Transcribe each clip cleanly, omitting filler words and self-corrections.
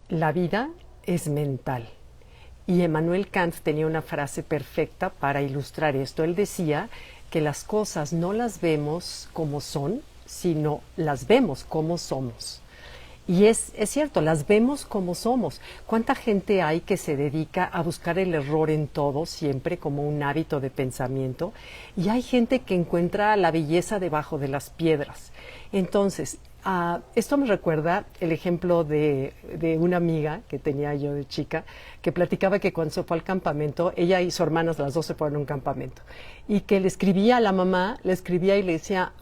La vida es mental. Y Emmanuel Kant tenía una frase perfecta para ilustrar esto. Él decía que las cosas no las vemos como son, sino las vemos como somos. Y es cierto, las vemos como somos. ¿Cuánta gente hay que se dedica a buscar el error en todo, siempre como un hábito de pensamiento? Y hay gente que encuentra la belleza debajo de las piedras. Entonces, esto me recuerda el ejemplo de una amiga que tenía yo de chica, que platicaba que cuando se fue al campamento, ella y su hermana, las dos se fueron a un campamento, y que le escribía a la mamá, le escribía y le decía,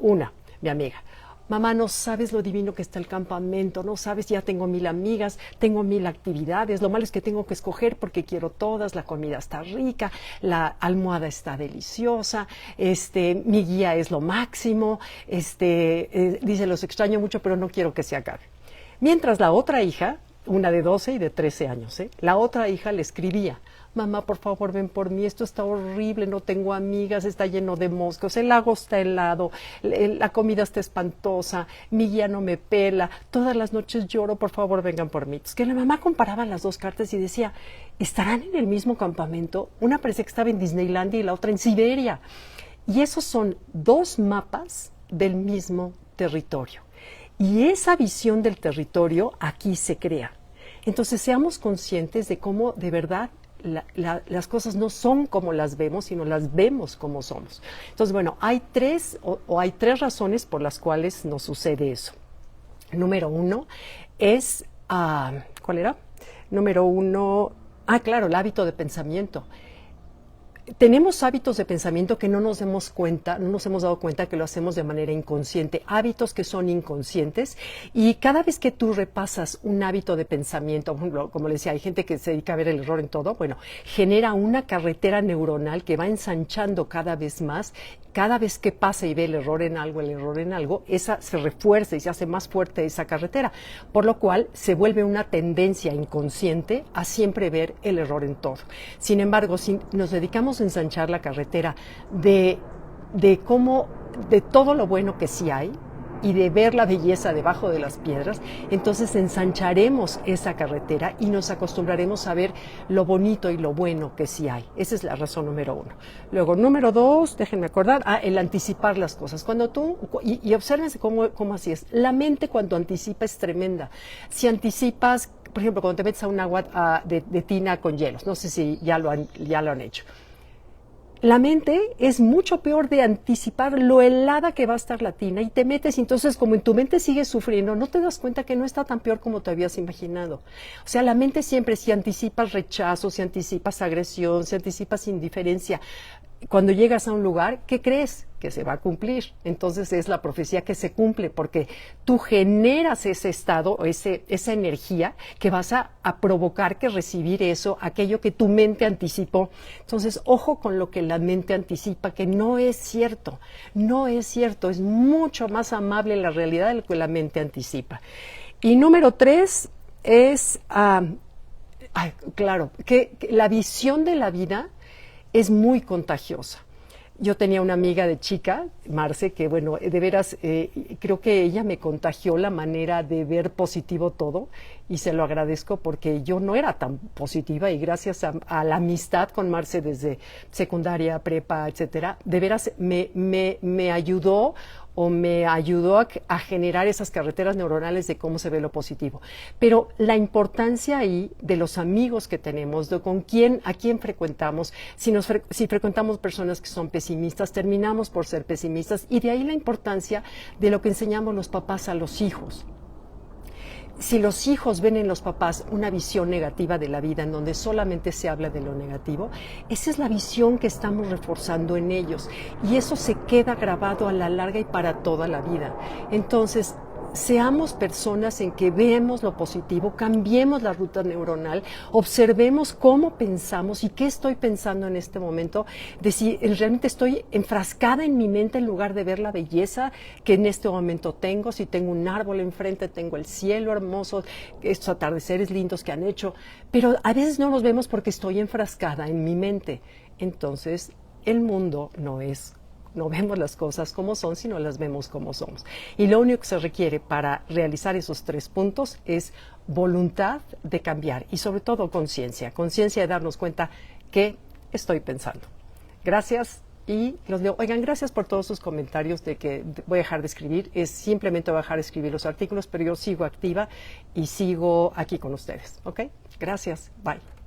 mi amiga, mamá, no sabes lo divino que está el campamento, no sabes, ya tengo 1000 amigas, tengo 1000 actividades, lo malo es que tengo que escoger porque quiero todas, la comida está rica, la almohada está deliciosa, mi guía es lo máximo, dice, los extraño mucho, pero no quiero que se acabe. Mientras la otra hija, una de 12 y de 13 años, la otra hija le escribía, mamá, por favor, ven por mí, esto está horrible, no tengo amigas, está lleno de moscos, el lago está helado, la comida está espantosa, mi guía no me pela, todas las noches lloro, por favor, vengan por mí. Es que la mamá comparaba las dos cartas y decía, ¿estarán en el mismo campamento? Una parecía que estaba en Disneylandia y la otra en Siberia. Y esos son dos mapas del mismo territorio. Y esa visión del territorio aquí se crea. Entonces, seamos conscientes de cómo de verdad las cosas no son como las vemos, sino las vemos como somos. Entonces, bueno, hay tres razones por las cuales nos sucede eso. Número uno es, ¿cuál era? Número uno, claro, el hábito de pensamiento. Tenemos hábitos de pensamiento que no nos hemos dado cuenta que lo hacemos de manera inconsciente, hábitos que son inconscientes, y cada vez que tú repasas un hábito de pensamiento, por ejemplo, como les decía, hay gente que se dedica a ver el error en todo, bueno, genera una carretera neuronal que va ensanchando cada vez más. Cada vez que pasa y ve el error en algo, esa se refuerza y se hace más fuerte esa carretera, por lo cual se vuelve una tendencia inconsciente a siempre ver el error en todo. Sin embargo, si nos dedicamos a ensanchar la carretera de todo lo bueno que sí hay, y de ver la belleza debajo de las piedras, entonces ensancharemos esa carretera y nos acostumbraremos a ver lo bonito y lo bueno que sí hay. Esa es la razón número uno. Luego, número dos, déjenme acordar, el anticipar las cosas. Cuando tú, y obsérvense cómo así es, la mente cuando anticipa es tremenda. Si anticipas, por ejemplo, cuando te metes a un agua de tina con hielos, no sé si ya lo han hecho. La mente es mucho peor de anticipar lo helada que va a estar la tina y te metes, y entonces como en tu mente sigues sufriendo, no te das cuenta que no está tan peor como te habías imaginado. O sea, la mente siempre, si anticipas rechazo, si anticipas agresión, si anticipas indiferencia, cuando llegas a un lugar, ¿qué crees? Que se va a cumplir. Entonces es la profecía que se cumple, porque tú generas ese estado, o esa energía que vas a provocar que recibir eso, aquello que tu mente anticipó. Entonces, ojo con lo que la mente anticipa, que no es cierto. No es cierto. Es mucho más amable la realidad de lo que la mente anticipa. Y número tres es, claro, que la visión de la vida es muy contagiosa. Yo tenía una amiga de chica, Marce, que bueno, de veras, creo que ella me contagió la manera de ver positivo todo, y se lo agradezco porque yo no era tan positiva, y gracias a la amistad con Marce desde secundaria, prepa, etcétera, de veras me ayudó a generar esas carreteras neuronales de cómo se ve lo positivo. Pero la importancia ahí de los amigos que tenemos, de a quién frecuentamos, si frecuentamos personas que son pesimistas, terminamos por ser pesimistas, y de ahí la importancia de lo que enseñamos los papás a los hijos. Si los hijos ven en los papás una visión negativa de la vida, en donde solamente se habla de lo negativo, esa es la visión que estamos reforzando en ellos, y eso se queda grabado a la larga y para toda la vida. Entonces, seamos personas en que veamos lo positivo, cambiemos la ruta neuronal, observemos cómo pensamos y qué estoy pensando en este momento, de si realmente estoy enfrascada en mi mente en lugar de ver la belleza que en este momento tengo, si tengo un árbol enfrente, tengo el cielo hermoso, estos atardeceres lindos que han hecho, pero a veces no los vemos porque estoy enfrascada en mi mente. Entonces, el mundo no vemos las cosas como son, sino las vemos como somos. Y lo único que se requiere para realizar esos 3 puntos es voluntad de cambiar y sobre todo conciencia de darnos cuenta que estoy pensando. Gracias y los leo. Oigan, gracias por todos sus comentarios de que voy a dejar de escribir. Es simplemente voy a dejar de escribir los artículos, pero yo sigo activa y sigo aquí con ustedes. ¿Ok? Gracias. Bye.